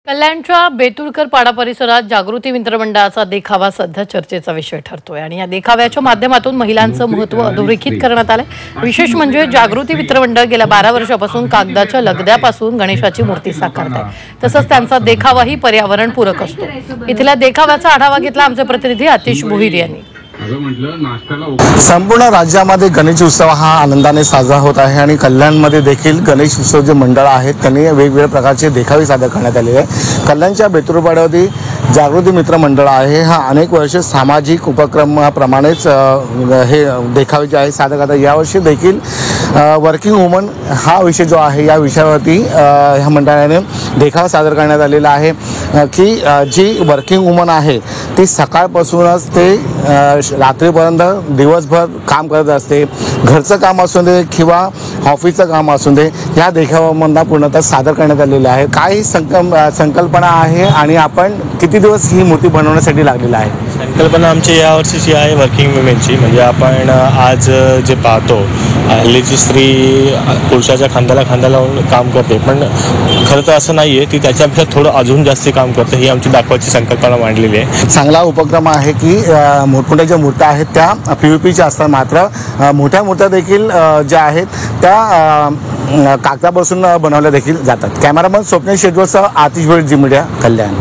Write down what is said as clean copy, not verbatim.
कल्याणच्या बेतुळकर पाडा परिसरात जागृती मित्रमंडळाचा देखावा सध्या चर्चेचा विषय ठरतोय आणि या देखाव्याच्या माध्यमातून महिलांचं महत्त्व अधोरेखित करण्यात आलंय। विशेष म्हणजे जागृती मित्रमंडळ गेल्या 12 वर्षापासून कागदाच्या लगद्यापासून गणेशाची मूर्ती साकारते। तसंच त्यांचा देखावाही पर्यावरणपूरक असतो। इथल्या देखाव्याचा आढावा घेतला आमचे प्रतिनिधी आतिश भोईर यांनी। संपूर्ण राज्यामध्ये गणेश उत्सव हा आनंदाने साजरा होत आहे आणि कल्याणमध्ये देखील गणेश उत्सव जे मंडळ आहेत त्यांनी वेगवेगळ्या प्रकारचे देखावे सादर करण्यात आलेले आहे। कल्याणच्या बेतुळपाड्यावरती जागृती मित्र मंडळ आहे हा अनेक वर्ष सामाजिक उपक्रमाप्रमाणेच हे देखावे जे आहे सादर करतात। यावर्षी देखील वर्किंग वुमन हा विषय जो आहे या विषयावरती ह्या मंडळाने देखावा सादर करण्यात आलेला आहे की जी वर्किंग वुमन आहे ती सकाळपासूनच ते रात्रीपर्यंत दिवसभर काम करत असते। घरचं काम असू दे किंवा ऑफिसचं काम असू दे या देखाव्यामधून पूर्णतः सादर करण्यात आलेलं आहे। काही संकल्पना आहे आणि आपण किती दिवस ही मूर्ती बनवण्यासाठी लागलेला आहे? संकल्पना आमची या वर्षीची आहे वर्किंग वुमेनची। म्हणजे आपण आज जे पाहतो हल्लीची स्त्री पुरुषाच्या खांद्याला खांदा लावून काम करते, पण खरं तर असं नाही आहे, ती त्याच्यापेक्षा थोडं अजून जास्त काम करते। ही आमची दाखवायची संकल्पना मांडलेली आहे। चांगला उपक्रम आहे की मोठमोठ्या ज्या मूर्त्या आहेत त्या PVPच्या असतात, मात्र मोठ्या मूर्त्या देखील ज्या आहेत त्या कागदापासून बनवल्या देखील जातात। कॅमेरामन स्वप्नील शेजवळसह आतिश भोईर, झी मीडिया, कल्याण।